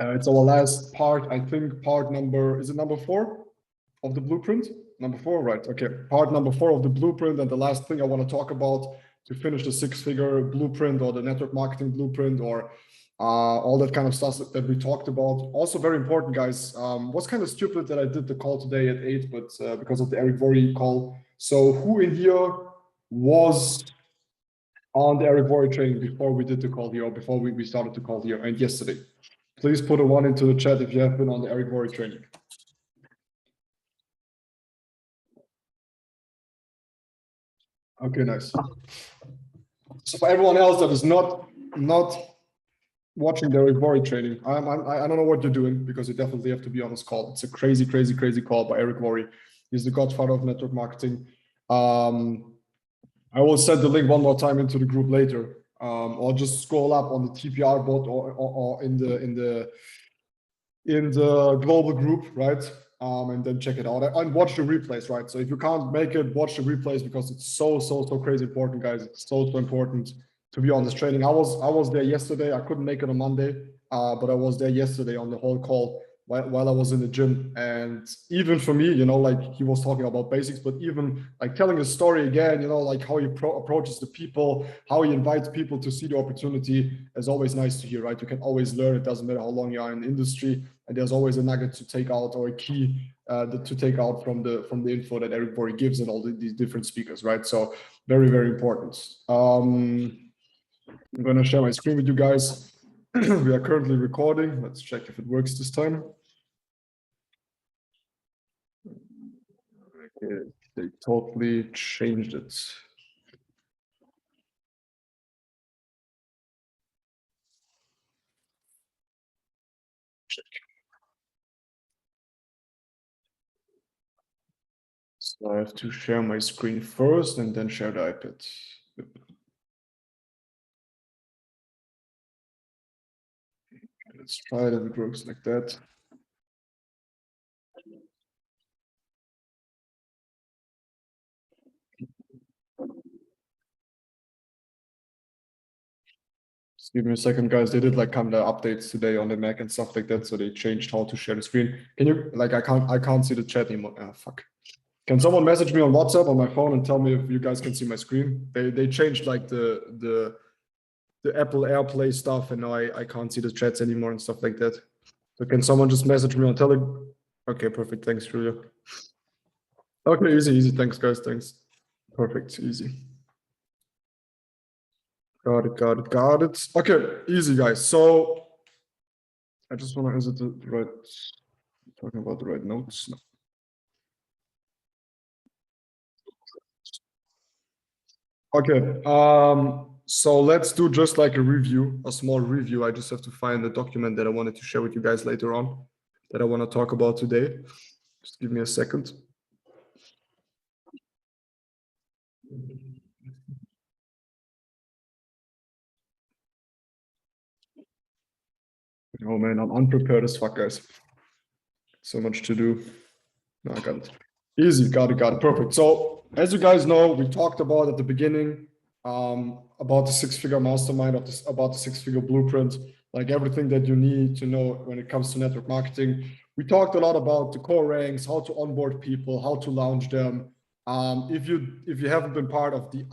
It's our last part. I think part number, is it number 4 of the blueprint? Number 4, right? Okay, part number 4 of the blueprint. And the last thing I want to talk about to finish the 6-figure blueprint or the network marketing blueprint or all that kind of stuff that we talked about. Also very important, guys. Was kind of stupid that I did the call today at 8, but because of the Eric Worre call. So who in here was on the Eric Worre training before we did the call here, or before we started the call here, and yesterday? Please put a 1 into the chat if you have been on the Eric Worre training. Okay, nice. So for everyone else that is not watching the Eric Worre training, I don't know what you're doing, because you definitely have to be on this call. It's a crazy call by Eric Worre. He's the godfather of network marketing. I will send the link one more time into the group later, or just scroll up on the TPR bot or in the global group, right? And then check it out and watch the replays, right? So if you can't make it, watch the replays, because it's so crazy important, guys. It's so important to be on this training. I was there yesterday. I couldn't make it on Monday, but I was there yesterday on the whole call while I was in the gym. And even for me, you know, like he was talking about basics, but even like telling his story again, you know, like how he approaches the people, how he invites people to see the opportunity is always nice to hear, right? You can always learn. It doesn't matter how long you are in the industry, and there's always a nugget to take out, or a key to take out from the info that Eric Worre gives and all these different speakers, right? So very important. I'm going to share my screen with you guys. We are currently recording. Let's check if it works this time. Okay, they totally changed it. Check. So I have to share my screen first and then share the iPad. Let's try it if it works like that. Just give me a second, guys. They did like kind of updates today on the Mac and stuff like that, so they changed how to share the screen. Can you, like, I can't see the chat anymore. Oh, fuck. Can someone message me on WhatsApp on my phone and tell me if you guys can see my screen? They changed like the Apple AirPlay stuff, and now I can't see the chats anymore and stuff like that. So can someone just message me on Telegram? Okay, perfect. Thanks, Julia. Okay, easy. Thanks, guys. Thanks. Perfect. Easy. Got it. Okay, easy, guys. So I just want to, is it the right, talking about the right notes? No. Okay, so let's do just like a review, a small review. I just have to find the document that I wanted to share with you guys later on, that I want to talk about today. Just give me a second. Oh man, I'm unprepared as fuck, guys. So much to do. No, I got it. Easy, got it, perfect. So as you guys know, we talked about at the beginning about the 6-figure mastermind, about the 6-figure blueprint, like everything that you need to know when it comes to network marketing. We talked a lot about the core ranks, how to onboard people, how to launch them. If you haven't been part of the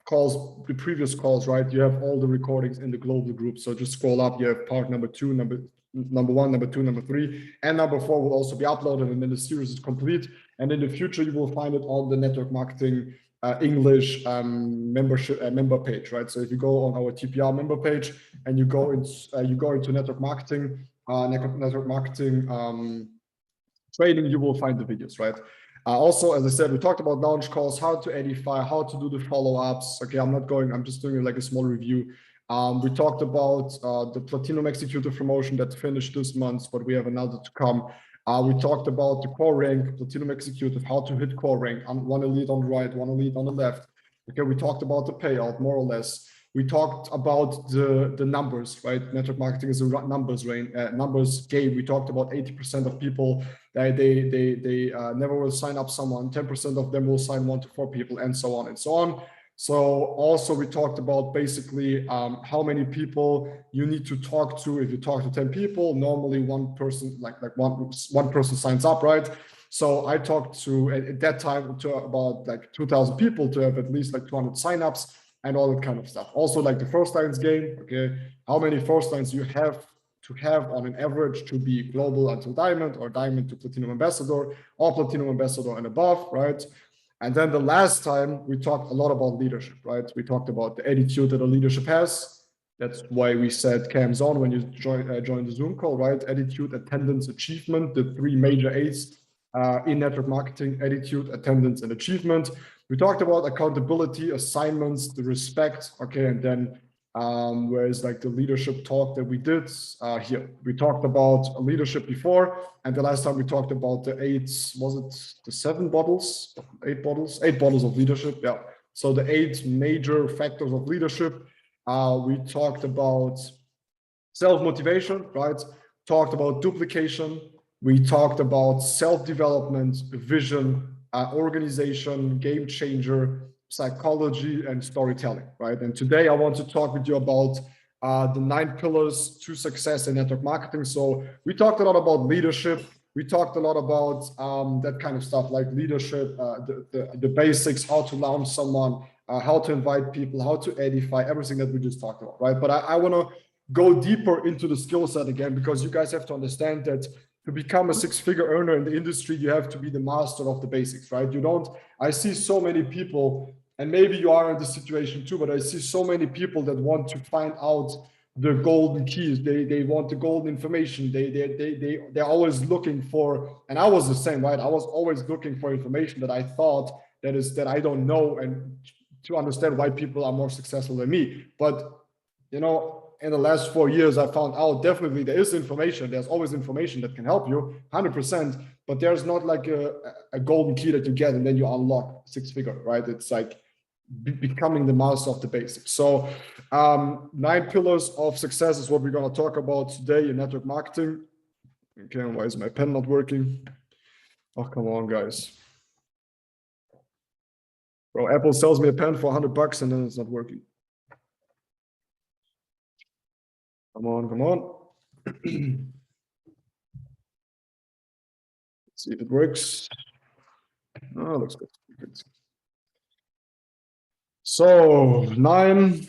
calls, the previous calls, right? You have all the recordings in the global group. So just scroll up. You have part number 2, number 1, number 2, number 3, and number 4 will also be uploaded, and then the series is complete. And in the future, you will find it on the network marketing English membership member page, right? So if you go on our TPR member page and you go into network marketing training, you will find the videos, right? Also, as I said, we talked about launch calls, how to edify, how to do the follow-ups. Okay, I'm just doing like a small review. We talked about the Platinum Executive promotion that finished this month, but we have another to come. We talked about the core rank, Platinum Executive, how to hit core rank, one elite on the right, one elite on the left. Okay, we talked about the payout, more or less. We talked about the numbers, right? Network marketing is a numbers game. We talked about 80% of people that they never will sign up someone, 10% of them will sign 1 to 4 people, and so on and so on. So also we talked about basically how many people you need to talk to. If you talk to 10 people, normally one person, like one person signs up, right? So I talked to at that time to about like 2,000 people to have at least like 200 signups and all that kind of stuff. Also like the first lines game, okay, how many first lines you have to have on an average to be global until diamond, or diamond to platinum ambassador, or platinum ambassador and above, right? And then the last time we talked a lot about leadership, right? We talked about the attitude that a leadership has. That's why we said cams on when you join the Zoom call, right? Attitude, attendance, achievement, the three major A's in network marketing: attitude, attendance, and achievement. We talked about accountability, assignments, the respect, okay, and then whereas like the leadership talk that we did here, we talked about leadership before, and the last time we talked about the eight bottles of leadership. Yeah, so the 8 major factors of leadership. We talked about self-motivation, right? Talked about duplication. We talked about self-development, vision, organization, game changer, psychology, and storytelling, right? And today I want to talk with you about the 9 pillars to success in network marketing. So we talked a lot about leadership. We talked a lot about that kind of stuff, like leadership, the basics, how to launch someone, how to invite people, how to edify, everything that we just talked about, right? But I want to go deeper into the skill set again, because you guys have to understand that to become a 6-figure earner in the industry, you have to be the master of the basics, right? I see so many people, and maybe you are in this situation too, but I see so many people that want to find out the golden keys. They want the golden information. They're always looking for, and I was the same, right? I was always looking for information that I thought that I don't know, and to understand why people are more successful than me. But in the last 4 years, I found out definitely there is information. There's always information that can help you 100%, but there's not like a golden key that you get and then you unlock 6-figure, right? It's like becoming the master of the basics. So 9 pillars of success is what we're going to talk about today in network marketing. Okay, why is my pen not working? Oh, come on, guys. Bro, Apple sells me a pen for $100 and then it's not working. Come on. Let's see if it works. Oh, looks good. So 9.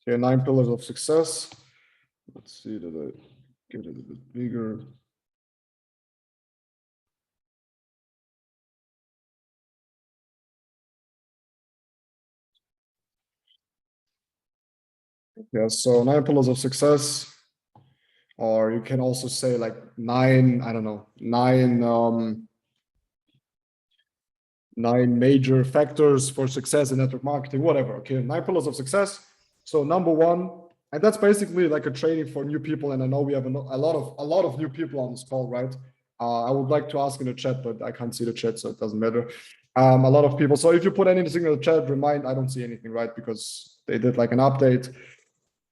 Okay, 9 pillars of success. Let's see, did I get it a bit bigger? Yeah, so 9 pillars of success, or you can also say like 9, I don't know, 9 major factors for success in network marketing, whatever. Okay, 9 pillars of success. So number 1, and that's basically like a training for new people. And I know we have a lot of new people on this call, right? I would like to ask in the chat, but I can't see the chat, so it doesn't matter. A lot of people. So if you put anything in the chat, remind, I don't see anything, right? Because they did like an update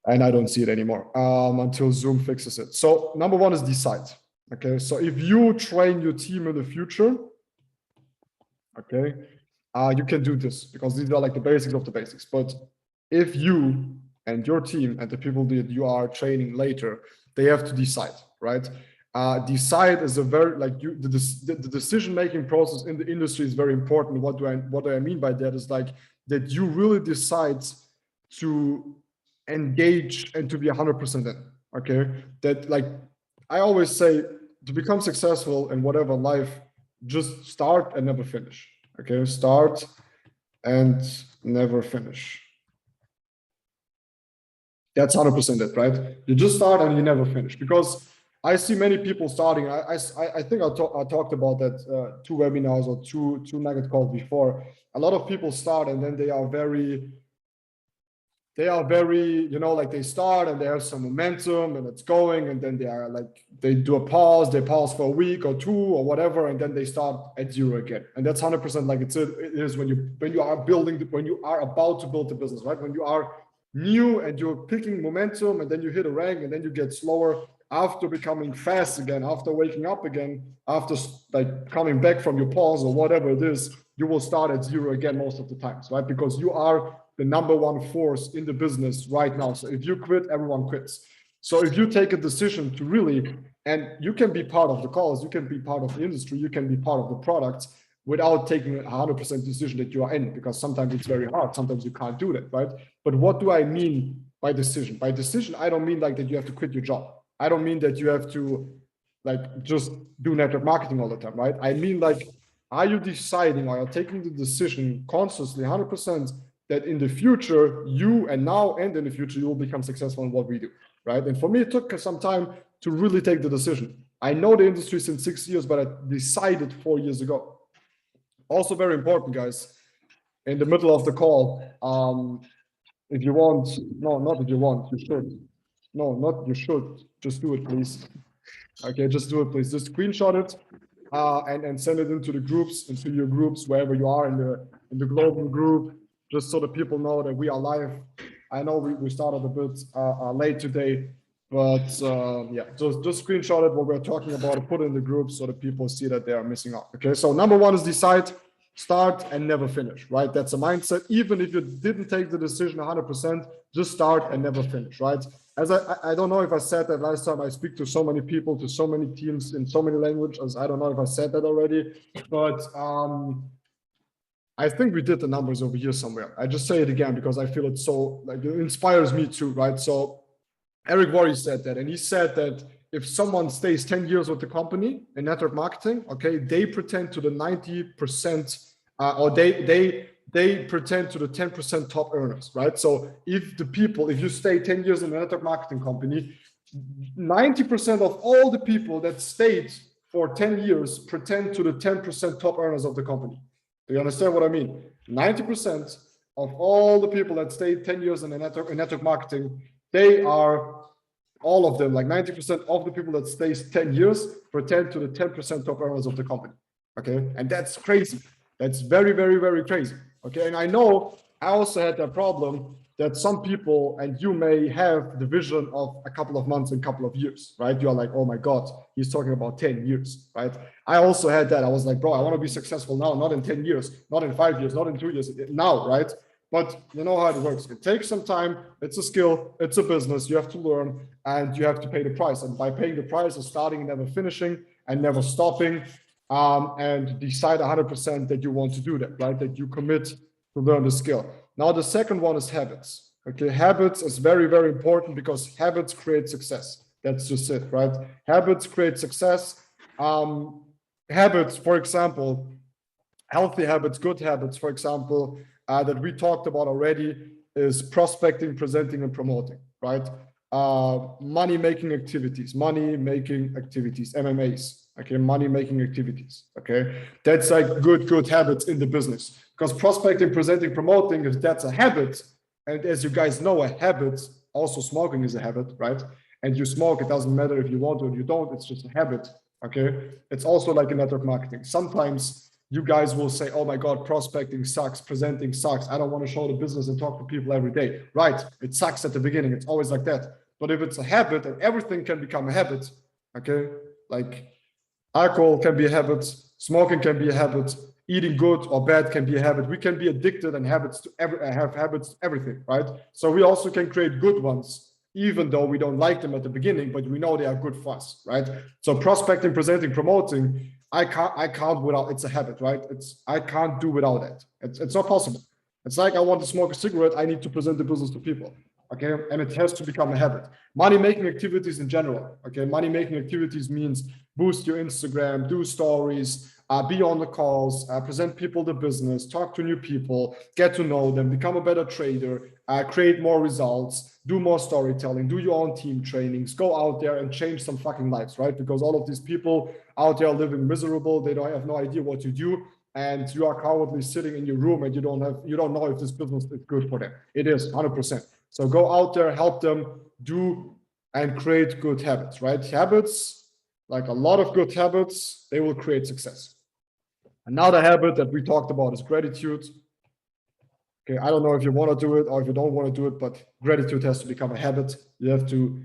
and I don't see it anymore until Zoom fixes it. So number 1 is decide. Okay, so if you train your team in the future, okay, you can do this because these are like the basics of the basics. But if you and your team and the people that you are training later, they have to decide, right? Decide is a very the decision-making process in the industry is very important. What do I mean by that is like that you really decide to engage and to be 100% in. Okay, that like I always say, to become successful in whatever life, just start and never finish. Okay, start and never finish. That's 100% it, right? You just start and you never finish, because I see many people starting. I think I talked about that 2 webinars or two Nugget calls before. A lot of people start and then they are very, like they start and they have some momentum and it's going, and then they do a pause, they pause for a week or 2 or whatever, and then they start at 0 again. And that's 100% like it is when you are about to build the business, right? When you are new and you're picking momentum and then you hit a rank and then you get slower, after becoming fast again, after waking up again, after like coming back from your pause or whatever it is, you will start at zero again most of the times, right? Because you are the number one force in the business right now. So if you quit, everyone quits. So if you take a decision to really, and you can be part of the calls, you can be part of the industry, you can be part of the products without taking a 100% decision that you are in, because sometimes it's very hard. Sometimes you can't do that, right? But what do I mean by decision? By decision, I don't mean like that you have to quit your job. I don't mean that you have to like just do network marketing all the time, right? I mean like, are you deciding or are you taking the decision consciously 100% that in the future, you and now and in the future, you will become successful in what we do, right? And for me, it took some time to really take the decision. I know the industry since 6 years, but I decided 4 years ago. Also very important, guys, in the middle of the call, if you want, no, not if you want, you should. No, not you should, just do it, please. Okay, just do it, please. Just screenshot it and send it into the groups, into your groups, wherever you are in the global group, just so that people know that we are live. I know we started a bit late today, but yeah, just screenshot it what we're talking about, put it in the group so that people see that they are missing out. Okay, so number one is decide, start, and never finish, right? That's a mindset. Even if you didn't take the decision 100%, just start and never finish, right? As I don't know if I said that last time. I speak to so many people, to so many teams in so many languages. I don't know if I said that already, but I think we did the numbers over here somewhere. I just say it again because I feel it so like it inspires me too, right? So Eric Worre said that, and he said that if someone stays 10 years with the company in network marketing, okay, they pretend to the 90%, or they pretend to the 10% top earners, right? So if you stay 10 years in a network marketing company, 90% of all the people that stayed for 10 years pretend to the 10% top earners of the company. Do you understand what I mean? 90% of all the people that stayed 10 years in network marketing, they are, all of them, like 90% of the people that stays 10 years pretend to the 10% top earners of the company. Okay, and that's crazy. That's very, very, very crazy. Okay, and I know I also had that problem that some people, and you may have the vision of a couple of months and a couple of years, right? You're like, oh my God, he's talking about 10 years, right? I also had that. I was like, bro, I want to be successful now, not in 10 years, not in 5 years, not in 2 years, now, right? But you know how it works. It takes some time. It's a skill. It's a business. You have to learn and you have to pay the price. And by paying the price of starting and never finishing and never stopping, and decide 100% that you want to do that, right? That you commit to learn the skill. Now, the second one is habits. Okay, habits is very, very important because habits create success. That's just it, right? Habits create success. Habits, for example, healthy habits, good habits, for example, that we talked about already is prospecting, presenting, and promoting, right? Money-making activities, MMAs, okay, money-making activities, okay? That's like good habits in the business because prospecting, presenting, promoting, if that's a habit, and as you guys know, a habit, also smoking is a habit, right? And you smoke, it doesn't matter if you want to or you don't, it's just a habit, okay? It's also like in network marketing. Sometimes you guys will say, oh my God, prospecting sucks, presenting sucks. I don't want to show the business and talk to people every day. Right, it sucks at the beginning. It's always like that. But if it's a habit, and everything can become a habit, okay? Like alcohol can be a habit, smoking can be a habit, eating good or bad can be a habit. We can be addicted and have habits to everything, right? So we also can create good ones, even though we don't like them at the beginning, but we know they are good for us, right? So prospecting, presenting, promoting, I can't without, it's a habit, right? I can't do without it. It's not possible. It's like I want to smoke a cigarette, I need to present the business to people, okay? And it has to become a habit. Money-making activities in general, okay? Money-making activities means boost your Instagram, do stories, be on the calls, present people the business, talk to new people, get to know them, become a better trader, create more results, do more storytelling, do your own team trainings, go out there and change some fucking lives, right? Because all of these people out there living miserable, they don't have no idea what to do, and you are cowardly sitting in your room and you don't know if this business is good for them. It is 100%. So go out there, help them do and create good habits, right? Habits, like a lot of good habits, they will create success. Another habit that we talked about is gratitude. Okay, I don't know if you want to do it or if you don't want to do it, but gratitude has to become a habit. You have to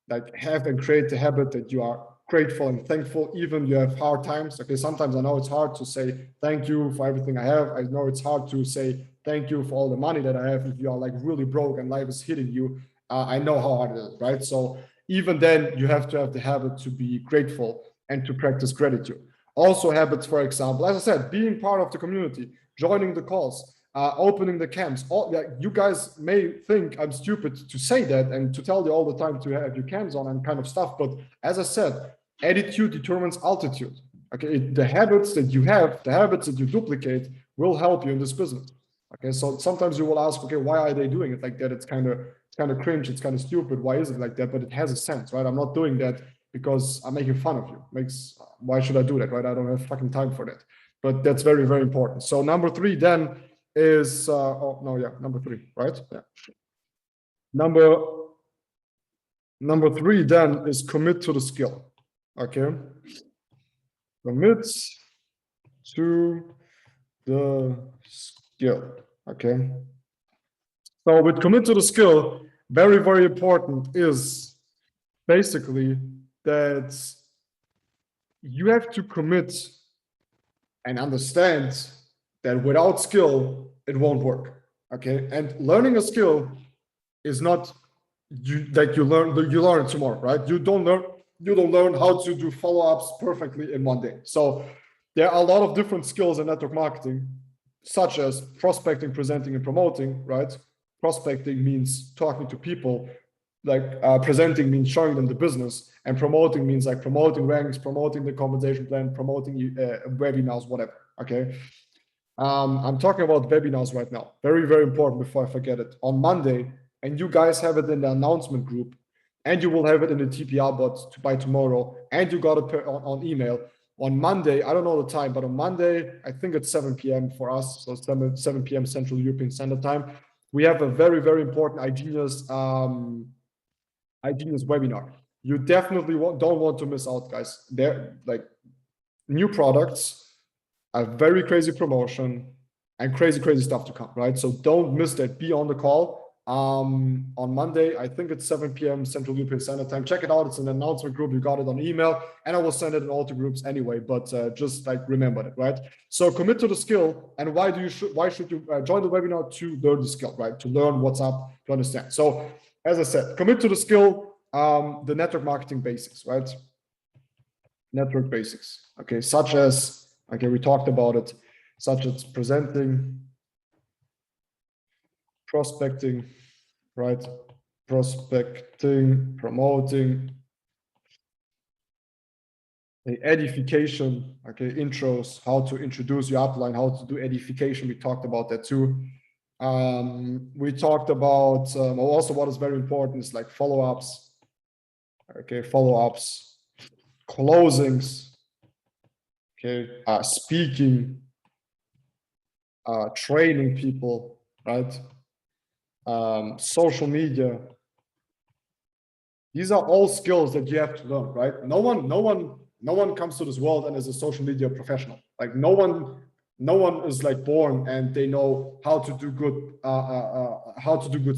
like have and create the habit that you are grateful and thankful, even you have hard times. Okay, sometimes I know it's hard to say thank you for everything I have. I know it's hard to say thank you for all the money that I have if you are like really broke and life is hitting you. I know how hard it is, right? So even then, you have to have the habit to be grateful and to practice gratitude. Also, habits, for example, as I said, being part of the community, joining the calls, opening the camps. All, yeah, you guys may think I'm stupid to say that and to tell you all the time to have your cams on and kind of stuff. But as I said, attitude determines altitude. Okay, the habits that you have, the habits that you duplicate will help you in this business. Okay, so sometimes you will ask, okay, why are they doing it like that? It's kind of cringe. It's kind of stupid. Why is it like that? But it has a sense, right? I'm not doing that because I'm making fun of you. Why should I do that, right? I don't have fucking time for that. But that's very, very important. So number 3 then is number 3, right? Yeah. Number 3 then is commit to the skill. Okay. Commit to the skill. Okay. So with commit to the skill, very, very important is basically that you have to commit and understand that without skill, it won't work. Okay. And learning a skill is not you learn it tomorrow, right? You don't learn how to do follow-ups perfectly in one day. So there are a lot of different skills in network marketing, such as prospecting, presenting, and promoting, right? Prospecting means talking to people, like presenting means showing them the business, and promoting means like promoting ranks, promoting the compensation plan, promoting webinars, whatever. Okay. I'm talking about webinars right now. Very, very important before I forget it. On Monday, and you guys have it in the announcement group, and you will have it in the TPR bot by tomorrow, and you got it on email. On Monday, I don't know the time, but on Monday, I think it's 7 p.m. for us, so 7 p.m. Central European Standard Time. We have a very, very important iGenius webinar. You definitely don't want to miss out, guys. They're like new products, a very crazy promotion, and crazy stuff to come, right? So don't miss that. Be on the call on Monday. I think it's 7 p.m. Central European Standard Time. Check it out. It's an announcement group. You got it on email, and I will send it in all the groups anyway. But just like remember that, right? So commit to the skill. And why should you join the webinar? To learn the skill, right? To learn what's up, to understand. So as I said, commit to the skill. The network marketing basics, right? Network basics. Okay, such as. Okay, we talked about it, such as presenting, prospecting, right? Prospecting, promoting, the edification, okay, intros, how to introduce your upline, how to do edification. We talked about that too. We talked about also what is very important is like follow-ups, okay, follow-ups, closings, okay, speaking, training people, right? Social media. These are all skills that you have to learn, right? No one comes to this world and is a social media professional. Like no one is like born and they know how to do good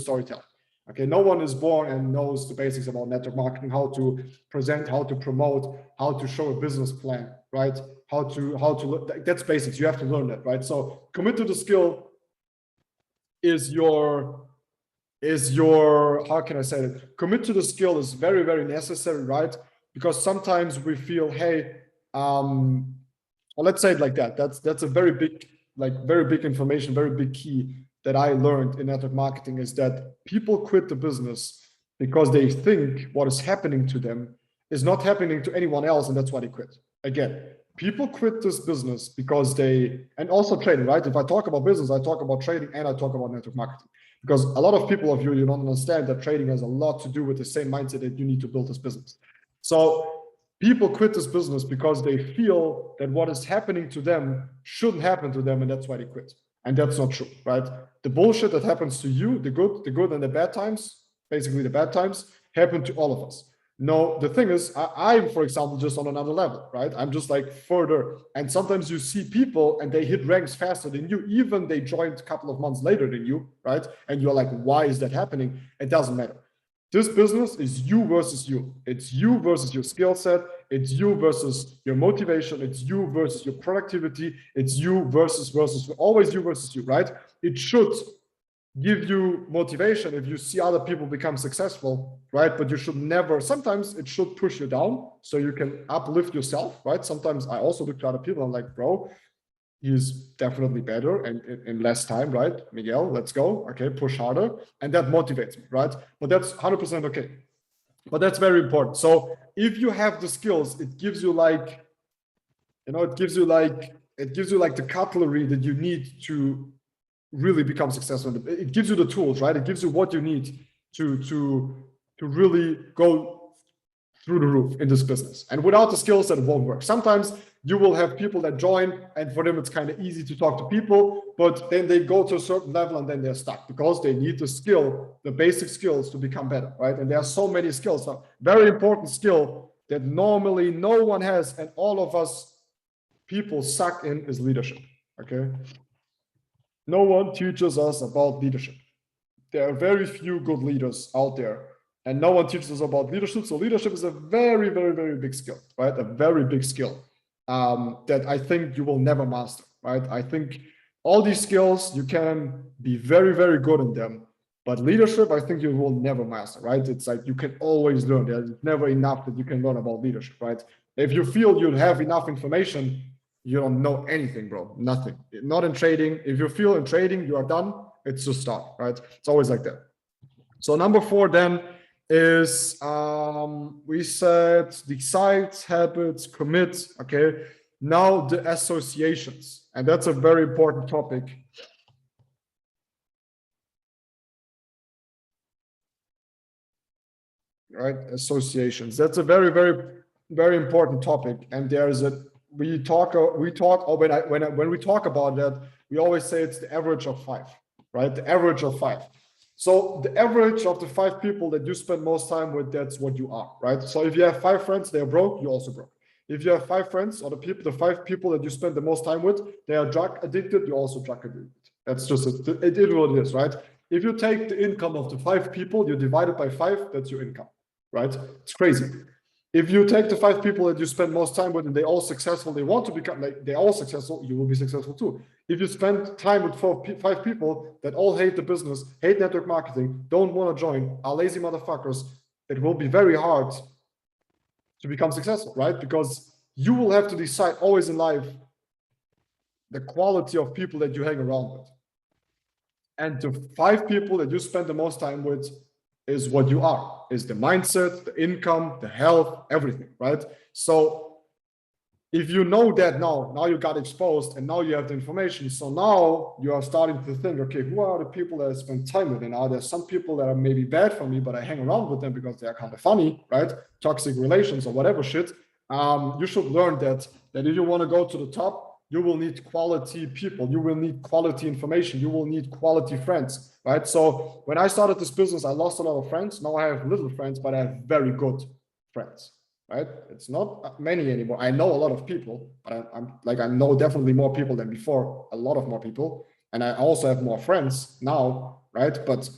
storytelling. Okay, no one is born and knows the basics about network marketing, how to present, how to promote, how to show a business plan, right? How to that's basics. You have to learn that, right? So commit to the skill is your how can I say it? Commit to the skill is very, very necessary, right? Because sometimes we feel, hey, well, let's say it like that. That's a very big information, very big key that I learned in network marketing is that people quit the business because they think what is happening to them is not happening to anyone else, and that's why they quit. Again, people quit this business because and also trading, right? If I talk about business, I talk about trading and I talk about network marketing. Because a lot of people you don't understand that trading has a lot to do with the same mindset that you need to build this business. So people quit this business because they feel that what is happening to them shouldn't happen to them, and that's why they quit. And that's not true, right? The bullshit that happens to you, the good and the bad times, basically the bad times, happen to all of us. No, the thing is, I'm, for example, just on another level, right? I'm just like further. And sometimes you see people and they hit ranks faster than you, even they joined a couple of months later than you, right? And you're like, why is that happening? It doesn't matter. This business is you versus you. It's you versus your skill set. It's you versus your motivation. It's you versus your productivity. It's you versus always you versus you, right? It should give you motivation if you see other people become successful, right? But you should never, sometimes it should push you down so you can uplift yourself, right? Sometimes I also look to other people, I'm like, bro, he's definitely better and in less time, right? Miguel, let's go. Okay, push harder. And that motivates me, right? But that's 100% okay. But that's very important. So if you have the skills, it gives you like, it gives you like the cutlery that you need to really become successful. It gives you the tools, right? It gives you what you need to really go through the roof in this business. And without the skills, that it won't work. Sometimes you will have people that join, and for them it's kind of easy to talk to people, but then they go to a certain level and then they're stuck because they need the skill, the basic skills to become better, right? And there are so many skills. So very important skill that normally no one has, and all of us people suck in, is leadership. Okay. No one teaches us about leadership. There are very few good leaders out there, and no one teaches us about leadership. So leadership is a very, very, very big skill, right? A very big skill that I think you will never master, right? I think all these skills, you can be very, very good in them, but leadership, I think you will never master, right? It's like you can always learn. There's never enough that you can learn about leadership, right? If you feel you have enough information, you don't know anything, bro. Nothing. Not in trading. If you feel in trading, you are done. It's just start, right? It's always like that. So number 4 then is we said decide, habits, commit. Okay. Now the associations, and that's a very important topic. Right? Associations. That's a very, very, very important topic. And there's a when we talk about that, we always say it's the average of 5, right? The average of 5. So the average of the 5 people that you spend most time with, that's what you are, right? So if you have 5 friends, they're broke, you're also broke. If you have 5 friends, or the 5 people that you spend the most time with, they are drug addicted, you're also drug addicted. That's just it is what it is, right? If you take the income of the 5 people, you divide it by 5, that's your income, right? It's crazy. If you take the 5 people that you spend most time with and they're all successful, they want to become like they're all successful, you will be successful too. If you spend time with 5 people that all hate the business, hate network marketing, don't want to join, are lazy motherfuckers, it will be very hard to become successful, right? Because you will have to decide always in life the quality of people that you hang around with. And the 5 people that you spend the most time with is what you are, is the mindset, the income, the health, everything, right? So if you know that now you got exposed and now you have the information. So now you are starting to think, okay, who are the people that I spend time with? And are there some people that are maybe bad for me, but I hang around with them because they are kind of funny, right? Toxic relations or whatever shit. You should learn that if you want to go to the top, you will need quality people. You will need quality information. You will need quality friends, right? So when I started this business, I lost a lot of friends. Now I have little friends, but I have very good friends, right? It's not many anymore. I know a lot of people, but I know definitely more people than before, a lot of more people. And I also have more friends now, right? But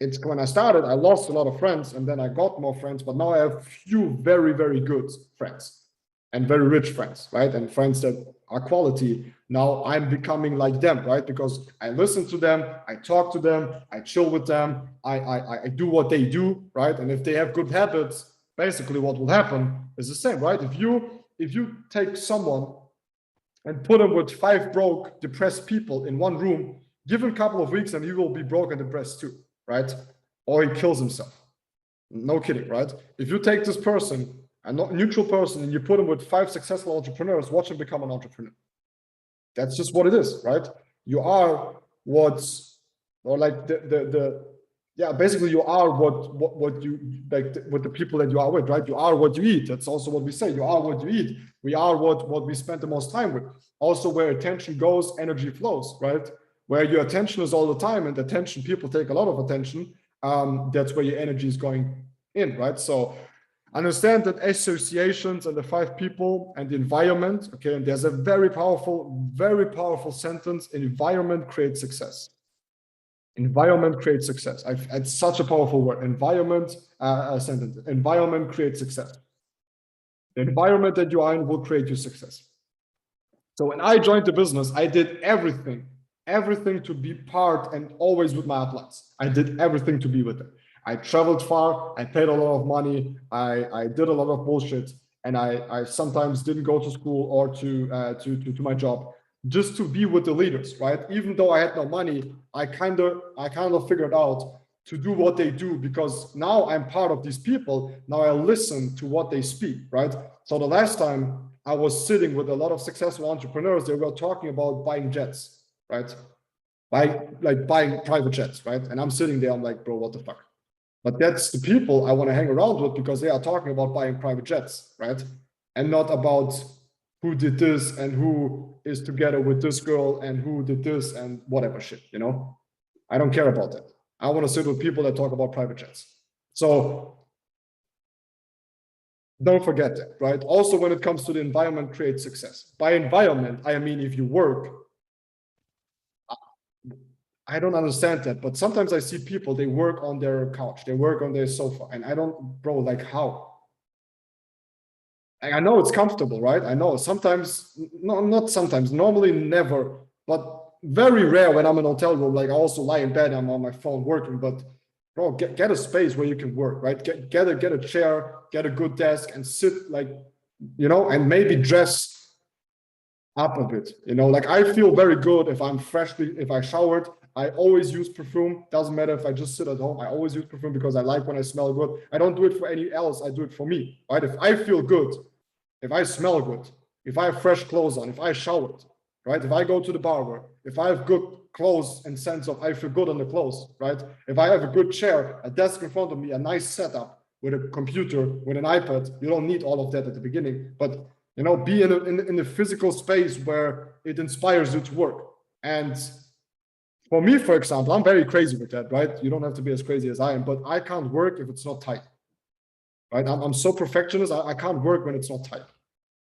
it's when I started, I lost a lot of friends and then I got more friends, but now I have few very, very good friends and very rich friends, right? And friends that are quality. Now I'm becoming like them, right? Because I listen to them, I talk to them, I chill with them, I do what they do, right? And if they have good habits, basically what will happen is the same, right? If you take someone and put him with 5 broke, depressed people in one room, give him a couple of weeks and he will be broke and depressed too, right? Or he kills himself. No kidding, right? If you take this person, a neutral person, and you put him with 5 successful entrepreneurs, watch him become an entrepreneur. That's just what it is, right? You are what's, or like basically you are what you like with the people that you are with, right? You are what you eat. That's also what we say. You are what you eat. We are what we spend the most time with. Also, where attention goes, energy flows, right? Where your attention is all the time, and attention, people take a lot of attention. That's where your energy is going in, right? So understand that associations and the 5 people and the environment, okay, and there's a very powerful sentence: environment creates success. Environment creates success. It's such a powerful word. Environment, sentence. Environment creates success. The environment that you are in will create your success. So when I joined the business, I did everything to be part and always with my uplines. I did everything to be with it. I traveled far. I paid a lot of money. I did a lot of bullshit, and I sometimes didn't go to school or to my job just to be with the leaders, right? Even though I had no money, I kind of figured out to do what they do, because now I'm part of these people. Now I listen to what they speak, right? So the last time I was sitting with a lot of successful entrepreneurs, they were talking about buying jets, right? Buying private jets, right? And I'm sitting there, I'm like, bro, what the fuck? But that's the people I want to hang around with, because they are talking about buying private jets, right? And not about who did this and who is together with this girl and who did this and whatever shit, you know? I don't care about that. I want to sit with people that talk about private jets. So don't forget that, right? Also, when it comes to the environment creates success. By environment, I mean, if you work, I don't understand that, but sometimes I see people, they work on their couch, they work on their sofa, and I don't, bro, like how? I know it's comfortable, right? I know sometimes, no, not sometimes, normally never, but very rare when I'm in a hotel room, like I also lie in bed, I'm on my phone working, but bro, get a space where you can work, right? Get a chair, get a good desk and sit, like, you know, and maybe dress up a bit, you know, like I feel very good if if I showered. I always use perfume. Doesn't matter if I just sit at home. I always use perfume because I like when I smell good. I don't do it for any else. I do it for me, right? If I feel good, if I smell good, if I have fresh clothes on, if I showered, right? If I go to the barber, if I have good clothes in sense of I feel good on the clothes, right? If I have a good chair, a desk in front of me, a nice setup with a computer, with an iPad, you don't need all of that at the beginning, but you know, be in a physical space where it inspires you to work. And for me, for example, I'm very crazy with that, right? You don't have to be as crazy as I am, but I can't work if it's not tight, right? I'm so perfectionist. I can't work when it's not tight.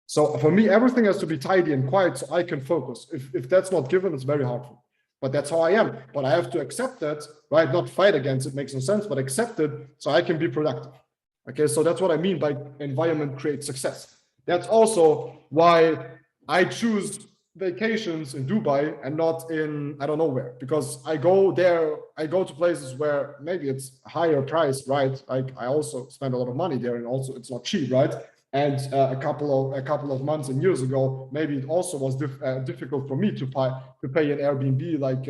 So for me, everything has to be tidy and quiet so I can focus. If that's not given, it's very hard for me. But that's how I am. But I have to accept that, right? Not fight against it, makes no sense, but accept it so I can be productive. Okay, so that's what I mean by environment creates success. That's also why I choose vacations in Dubai and not in, I don't know where, because I go there, I go to places where maybe it's higher price, right? Like I also spend a lot of money there, and also it's not cheap, right? And a couple of months and years ago, maybe it also was difficult for me to pay an Airbnb like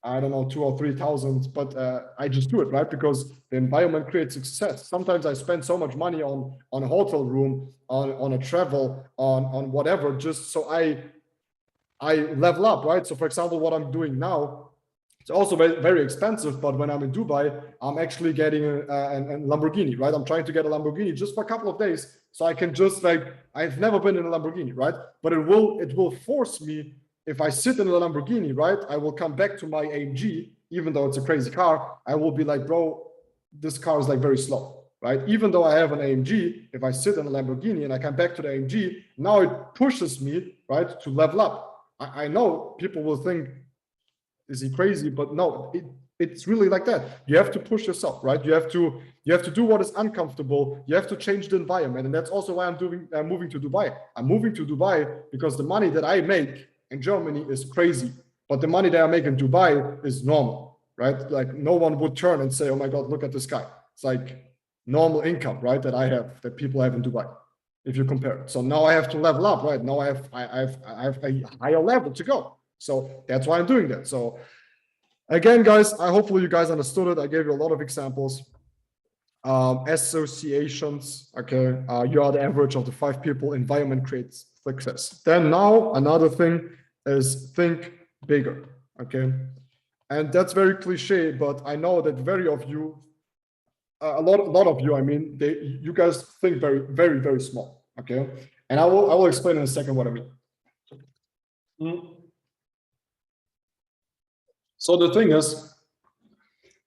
I don't know, 2,000 or 3,000, but I just do it, right? Because the environment creates success. Sometimes I spend so much money on a hotel room, on a travel, on whatever, just so I level up, right? So for example, what I'm doing now, it's also very, very expensive, but when I'm in Dubai, I'm actually getting a Lamborghini, right? I'm trying to get a Lamborghini just for a couple of days, so I can just like, I've never been in a Lamborghini, right? But it will force me, if I sit in a Lamborghini, right, I will come back to my AMG, even though it's a crazy car, I will be like, bro, this car is like very slow, right? Even though I have an AMG, if I sit in a Lamborghini and I come back to the AMG, now it pushes me, right, to level up. I know people will think, is he crazy? But no, it's really like that. You have to push yourself, right? You have to do what is uncomfortable. You have to change the environment. And that's also why I'm moving to Dubai. I'm moving to Dubai because the money that I make in Germany is crazy, but the money that I make in Dubai is normal, right? Like no one would turn and say, oh my God, look at this guy. It's like normal income, right? That I have, that people have in Dubai, if you compare it. So now I have to level up, right? Now I have a higher level to go. So that's why I'm doing that. So again, guys, hopefully you guys understood it. I gave you a lot of examples. Associations, okay, you are the average of the 5 people. Environment creates success. Then now another thing is think bigger, okay? And that's very cliche, but I know that a lot of you, I mean, you guys think very, very, very small, okay? And I will explain in a second what I mean. So the thing is,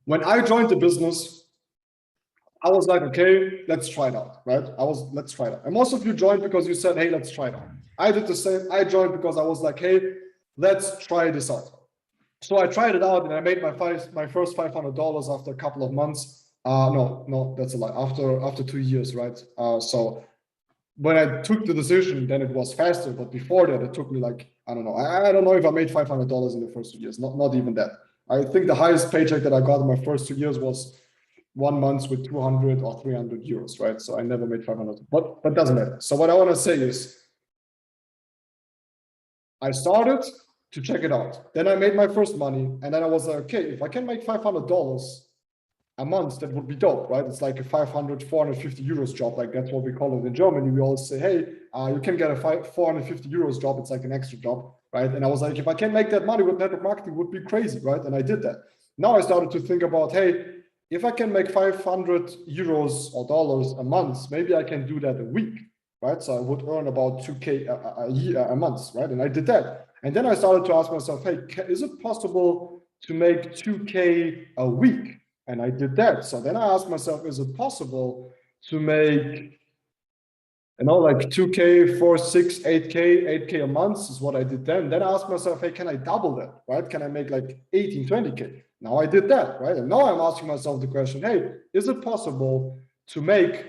when I joined the business, I was like, okay, let's try it out, right? Let's try it out. And most of you joined because you said, hey, let's try it out. I did the same. I joined because I was like, hey, let's try this out. So I tried it out and I made my first $500 after a couple of months. No, that's a lie. After 2 years, right? So when I took the decision, then it was faster. But before that, it took me like, I don't know. I don't know if I made $500 in the first 2 years. Not even that. I think the highest paycheck that I got in my first 2 years was 1 month with 200 or 300 euros, right? So I never made 500, but doesn't matter. So what I want to say is, I started to check it out. Then I made my first money, and then I was like, okay, if I can make $500 a month, that would be dope, right? It's like a 500, 450 euros job. Like that's what we call it in Germany. We always say, hey, you can get a 450 euros job. It's like an extra job, right? And I was like, if I can make that money with network marketing, it would be crazy, right? And I did that. Now I started to think about, hey, if I can make 500 euros or dollars a month, maybe I can do that a week, right? So I would earn about 2K a year, a month, right? And I did that. And then I started to ask myself, hey, is it possible to make 2K a week? And I did that. So then I asked myself, is it possible to make, like 2K, 4, 6, 8K, 8K a month is what I did then. Then I asked myself, hey, can I double that, right? Can I make like 18, 20K? Now I did that, right? And now I'm asking myself the question, hey, is it possible to make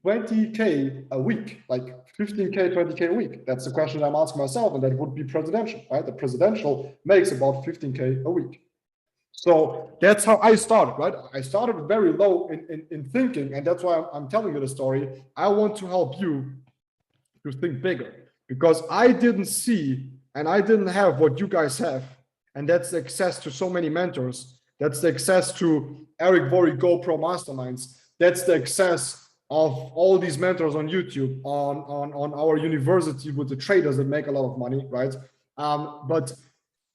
20K a week, like 15K, 20K a week? That's the question I'm asking myself, and that would be presidential, right? The presidential makes about 15K a week. So that's how I started, right? I started very low in thinking, and that's why I'm telling you the story. I want to help you to think bigger, because I didn't see and I didn't have what you guys have, and that's the access to so many mentors. That's the access to Eric Worre GoPro masterminds. That's the access of all these mentors on YouTube, on our university with the traders that make a lot of money, right? But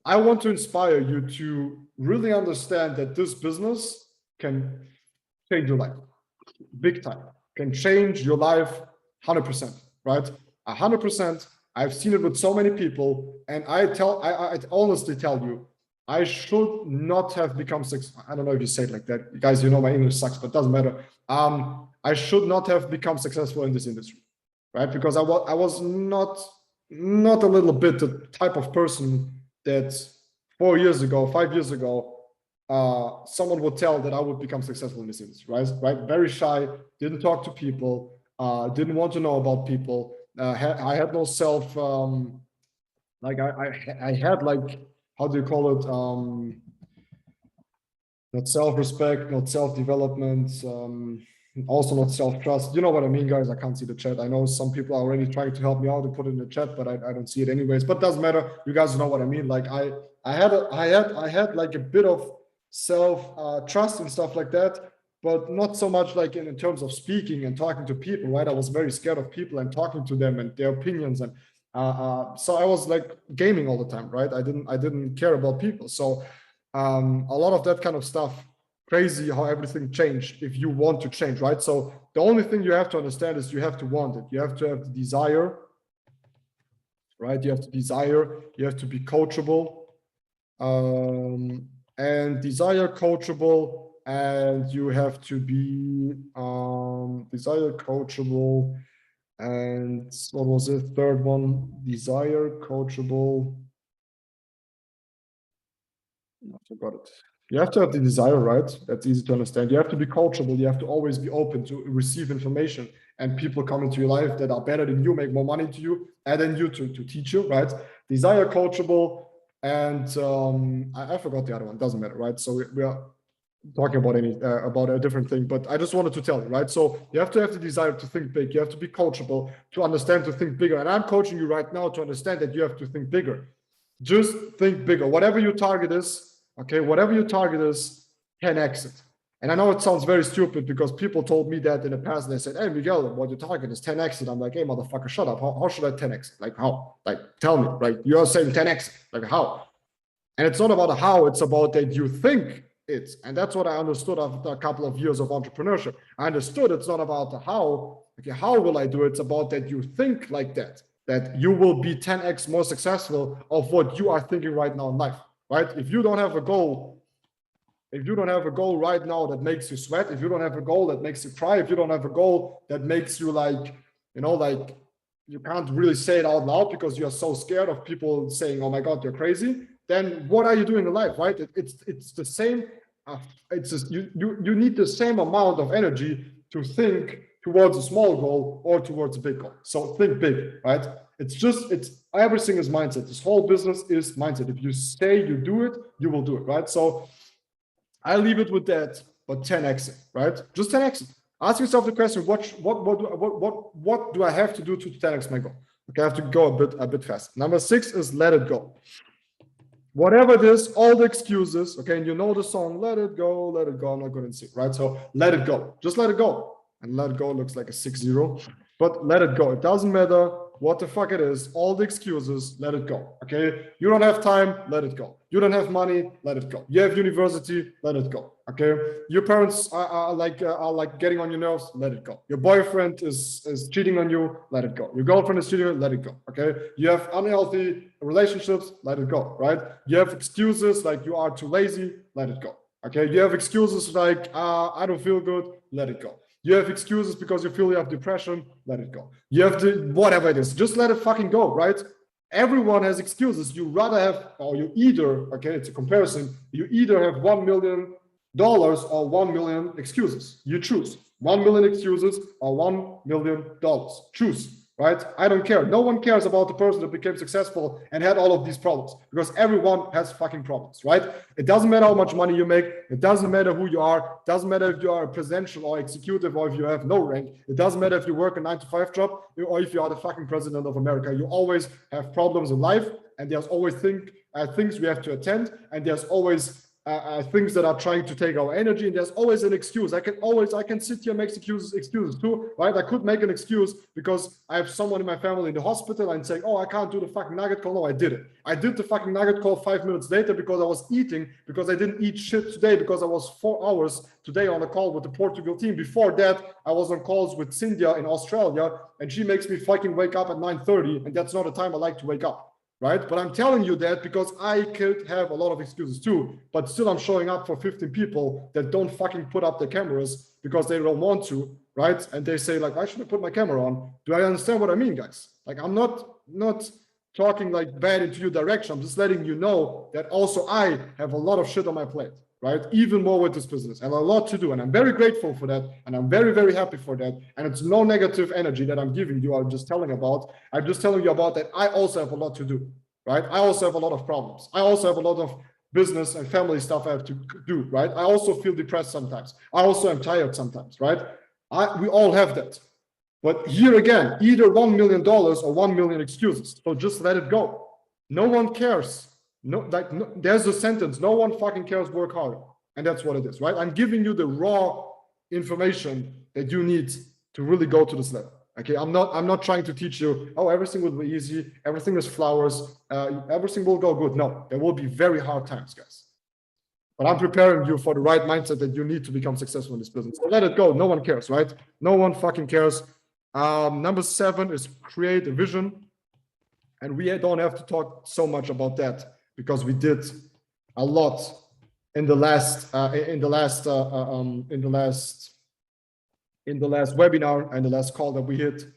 I want to inspire you to really understand that this business can change your life big time, can change your life 100%, right? 100%. I've seen it with so many people, and I honestly tell you, I should not have become successful. I don't know if you say it like that, guys. You know my English sucks, but it doesn't matter. I should not have become successful in this industry, right? Because I was not a little bit the type of person that 4 years ago, 5 years ago, someone would tell that I would become successful in this industry, right? Very shy, didn't talk to people, didn't want to know about people. I had no self, like I had like, how do you call it? Not self-respect, not self-development, also not self-trust. You know what I mean, guys? I can't see the chat. I know some people are already trying to help me out to put it in the chat, but I don't see it anyways. But it doesn't matter. You guys know what I mean. Like I had like a bit of self trust and stuff like that, but not so much like in terms of speaking and talking to people, right? I was very scared of people and talking to them and their opinions, and so I was like gaming all the time, right? I didn't care about people. So a lot of that kind of stuff, crazy how everything changed if you want to change, right? So the only thing you have to understand is you have to want it. You have to have the desire, right? You have to desire, you have to be coachable, and desire, coachable, and you have to be desire, coachable, and what was the third one? Desire, coachable. I forgot it. You have to have the desire, right? That's easy to understand. You have to be coachable. You have to always be open to receive information, and people come into your life that are better than you, make more money to you, than you to teach you, right? Desire, coachable, and I forgot the other one. Doesn't matter, right? So we are talking about a different thing, but I just wanted to tell you, right? So you have to have the desire to think big. You have to be coachable, to understand, to think bigger. And I'm coaching you right now to understand that you have to think bigger. Just think bigger. Whatever your target is, okay, whatever your target is, 10x it. And I know it sounds very stupid because people told me that in the past, and they said, hey, Miguel, what your target is 10x it. I'm like, hey, motherfucker, shut up. How should I 10x it? Like, how? Like, tell me, right? You're saying 10x it. Like, how? And it's not about how, it's about that you think it. And that's what I understood after a couple of years of entrepreneurship. I understood it's not about the how. Okay, how will I do it? It's about that you think like that you will be 10x more successful of what you are thinking right now in life, right? If you don't have a goal, right now that makes you sweat, if you don't have a goal that makes you cry, if you don't have a goal that makes you like, you can't really say it out loud because you're so scared of people saying, oh my God, you're crazy, then what are you doing in life, right? It's the same. It's just, you need the same amount of energy to think towards a small goal or towards a big goal. So think big, right? It's everything is mindset. This whole business is mindset. If you say you do it, you will do it, right? So I leave it with that, but 10x it, right? Just 10x it. Ask yourself the question: what do I have to do to 10x my goal? Okay, I have to go a bit fast. Number 6 is let it go. Whatever it is, all the excuses, okay, and you know the song, let it go, let it go. I'm not going to sing, right? So let it go. Just let it go. And let it go looks like a 6-0, but let it go. It doesn't matter what the fuck it is. All the excuses, let it go, okay? You don't have time, let it go. You don't have money, let it go. You have university, let it go, okay? Your parents are like getting on your nerves, let it go. Your boyfriend is cheating on you, let it go. Your girlfriend is cheating on you, let it go, okay? You have unhealthy relationships, let it go, right? You have excuses like you are too lazy, let it go, okay? You have excuses like, I don't feel good, let it go. You have excuses because you feel you have depression, let it go. You have to, whatever it is, just let it fucking go, right? Everyone has excuses. You rather have, or you either, okay, it's a comparison, you either have $1 million or 1 million excuses. You choose 1 million excuses or $1 million. Choose. Right? I don't care. No one cares about the person that became successful and had all of these problems, because everyone has fucking problems, right? It doesn't matter how much money you make. It doesn't matter who you are. It doesn't matter if you are a presidential or executive or if you have no rank. It doesn't matter if you work a 9-to-5 job or if you are the fucking president of America. You always have problems in life, and there's always things we have to attend, and there's always things that are trying to take our energy, and there's always an excuse. I can sit here and make excuses too, right? I could make an excuse because I have someone in my family in the hospital and say, oh, I can't do the fucking Nugget call. No, I did it. I did the fucking Nugget call 5 minutes later because I was eating, because I didn't eat shit today, because I was 4 hours today on a call with the Portugal team. Before that, I was on calls with Cynthia in Australia, and she makes me fucking wake up at 9:30, and that's not a time I like to wake up. Right? But I'm telling you that because I could have a lot of excuses too, but still I'm showing up for 15 people that don't fucking put up their cameras because they don't want to, right? And they say like, I should have put my camera on. Do I understand what I mean, guys? Like, I'm not talking like bad into your direction. I'm just letting you know that also I have a lot of shit on my plate, right? Even more with this business. I have a lot to do, and I'm very grateful for that, and I'm very, very happy for that. And it's no negative energy that I'm giving you. I'm just telling you about that. I also have a lot to do, right? I also have a lot of problems. I also have a lot of business and family stuff I have to do, right? I also feel depressed sometimes. I also am tired sometimes, right? We all have that. But here again, either $1 million or 1 million excuses. So just let it go. No one cares. There's a sentence, no one fucking cares, work hard. And that's what it is, right? I'm giving you the raw information that you need to really go to this level. Okay, I'm not trying to teach you, oh, everything will be easy, everything is flowers, everything will go good. No, there will be very hard times, guys. But I'm preparing you for the right mindset that you need to become successful in this business. So let it go. No one cares, right? No one fucking cares. Number 7 is create a vision. And we don't have to talk so much about that because we did a lot in the last webinar and the last call that we did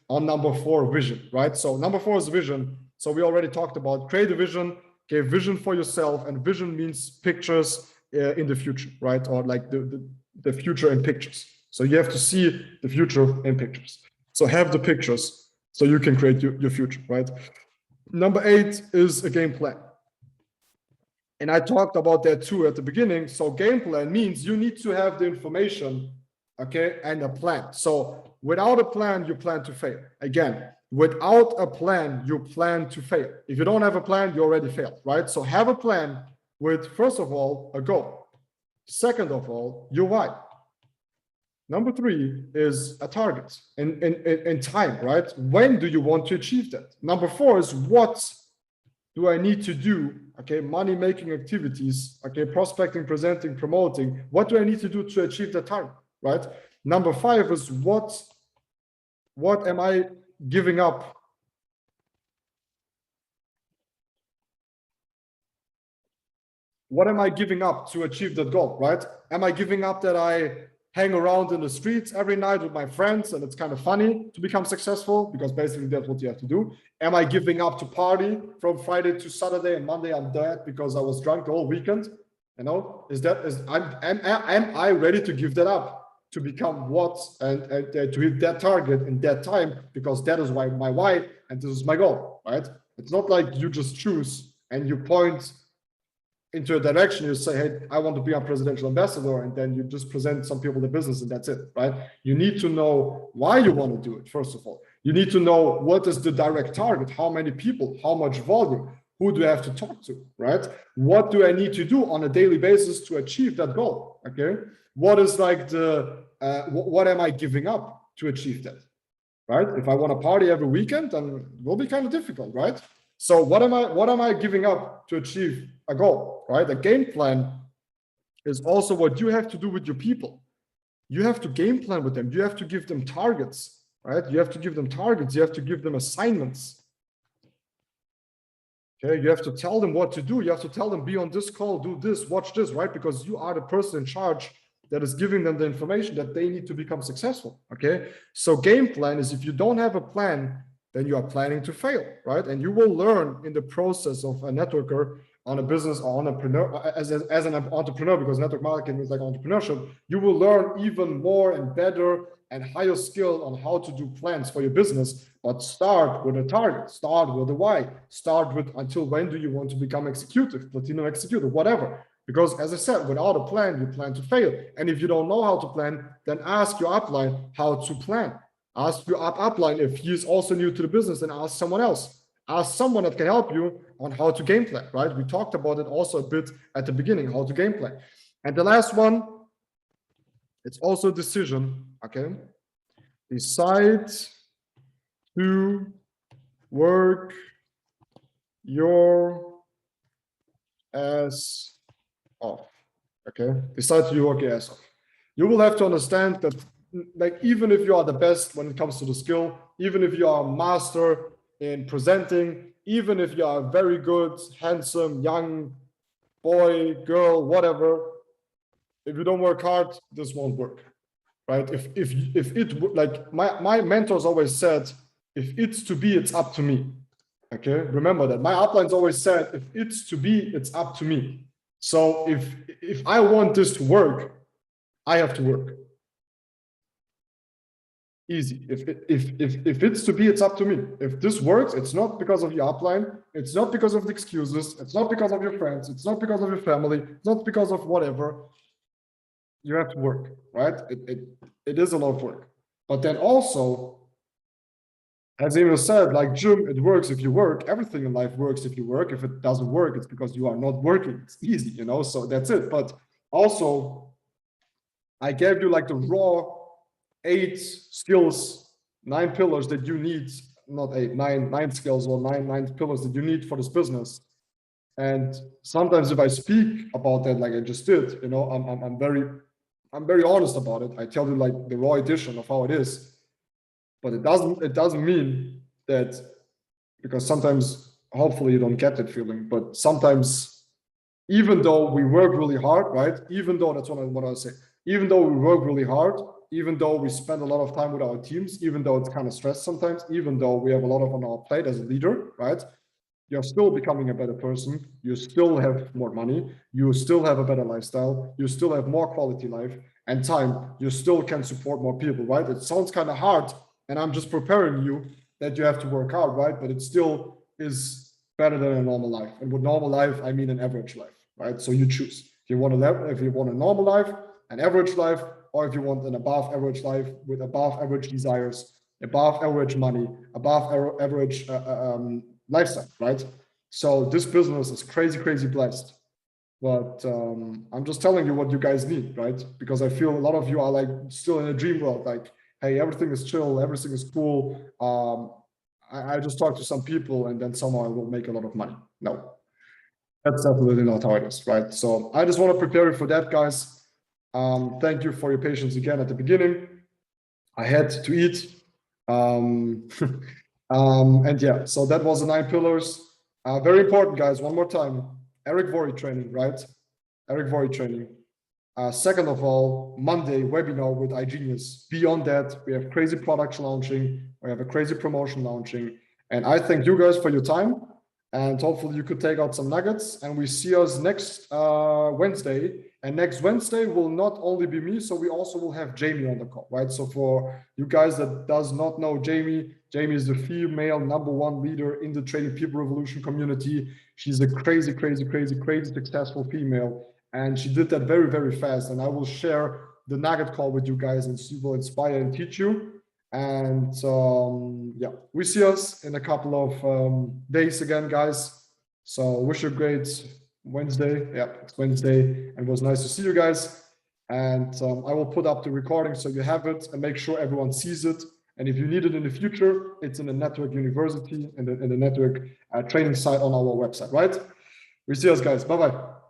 on number 4, vision, right? So number 4 is vision. So we already talked about create a vision, okay, vision for yourself, and vision means pictures in the future, right? Or like the future in pictures. So you have to see the future in pictures. So have the pictures so you can create your future, right? Number 8 is a game plan. And I talked about that too at the beginning. So game plan means you need to have the information, okay, and a plan. So without a plan, you plan to fail. Again, without a plan, you plan to fail. If you don't have a plan, you already failed, right? So have a plan with, first of all, a goal. Second of all, your why. Number 3 is a target in time, right? When do you want to achieve that? Number 4 is what do I need to do? Okay, money-making activities, okay, prospecting, presenting, promoting. What do I need to do to achieve that target, right? Number 5 is what am I giving up? What am I giving up to achieve that goal, right? Am I giving up that I hang around in the streets every night with my friends and it's kind of funny to become successful because basically that's what you have to do? Am I giving up to party from Friday to Saturday and Monday I'm dead because I was drunk the whole weekend? You know, am I ready to give that up to become what and to hit that target in that time, because that is my why and this is my goal, right? It's not like you just choose and you point into a direction, you say, hey, I want to be a presidential ambassador, and then you just present some people the business and that's it, right? You need to know why you want to do it, first of all. You need to know what is the direct target, how many people, how much volume, who do I have to talk to, right? What do I need to do on a daily basis to achieve that goal, okay? What is like what am I giving up to achieve that, right? If I want to party every weekend, then it will be kind of difficult, right? So what am I giving up to achieve a goal, right? A game plan is also what you have to do with your people. You have to game plan with them. You have to give them targets, right? You have to give them targets. You have to give them assignments. Okay, you have to tell them what to do. You have to tell them, be on this call, do this, watch this, right? Because you are the person in charge that is giving them the information that they need to become successful, okay? So game plan is, if you don't have a plan, then you are planning to fail, right? And you will learn in the process of a networker on a business or entrepreneur, as an entrepreneur, because network marketing is like entrepreneurship, you will learn even more and better and higher skill on how to do plans for your business. But start with a target, start with a why, start with until when do you want to become executive, platinum executive, whatever. Because as I said, without a plan, you plan to fail. And if you don't know how to plan, then ask your upline how to plan. Ask your upline if he is also new to the business, and ask someone else. Ask someone that can help you on how to game plan, right? We talked about it also a bit at the beginning, how to game plan. And the last one, it's also a decision, okay? Decide to work your ass off, okay? Decide to work your ass off. You will have to understand that, like, even if you are the best when it comes to the skill, even if you are a master in presenting, even if you are a very good, handsome, young boy, girl, whatever, if you don't work hard, this won't work, right? If it, like my mentors always said, if it's to be, it's up to me, okay? Remember that. My uplines always said, if it's to be, it's up to me. So if I want this to work, I have to work. Easy. If it's to be, it's up to me. If this works, it's not because of your upline. It's not because of the excuses. It's not because of your friends. It's not because of your family. It's not because of whatever. You have to work, right? It is a lot of work. But then also, as Emil said, like Jim, it works if you work. Everything in life works if you work. If it doesn't work, it's because you are not working. It's easy, you know, so that's it. But also, I gave you like the raw 8 skills, 9 pillars that you need, not 8, 9 skills or nine pillars that you need for this business. And sometimes if I speak about that, like I just did, you know, I'm very honest about it. I tell you like the raw edition of how it is, but it doesn't mean that, because sometimes hopefully you don't get that feeling, but sometimes even though we work really hard, right? Even though, that's what I say, even though we work really hard, even though we spend a lot of time with our teams, even though it's kind of stressed sometimes, even though we have a lot on our plate as a leader, right? You're still becoming a better person. You still have more money. You still have a better lifestyle. You still have more quality life and time. You still can support more people, right? It sounds kind of hard, and I'm just preparing you that you have to work hard, right? But it still is better than a normal life. And with normal life, I mean an average life, right? So you choose. If you want a normal life, an average life, or if you want an above average life with above average desires, above average money, above average lifestyle, right? So this business is crazy blessed. But I'm just telling you what you guys need, right? Because I feel a lot of you are like still in a dream world, like, hey, everything is chill, everything is cool. I just talk to some people and then somehow I will make a lot of money. No, that's definitely not how it is, right? So I just want to prepare you for that, guys. Thank you for your patience again at the beginning. I had to eat. And yeah, so that was the 9 pillars. Very important, guys. One more time, Eric Worre training, right? Eric Worre training. Second of all, Monday webinar with iGenius. Beyond that, we have crazy products launching. We have a crazy promotion launching. And I thank you guys for your time. And hopefully you could take out some nuggets. And we see us next Wednesday. And next Wednesday will not only be me, so we also will have Jamie on the call, right? So for you guys that does not know Jamie, Jamie is the female #1 leader in the Trading People Revolution community. She's a crazy, crazy, crazy, crazy successful female. And she did that very, very fast. And I will share the Nugget call with you guys, and she will inspire and teach you. And yeah, we see us in a couple of days again, guys. So wish you a great Wednesday. Yeah, it's Wednesday, and it was nice to see you guys. And I will put up the recording so you have it, and make sure everyone sees it. And if you need it in the future, it's in the Network University and in the Network training site on our website, right? We see us, guys. Bye-bye.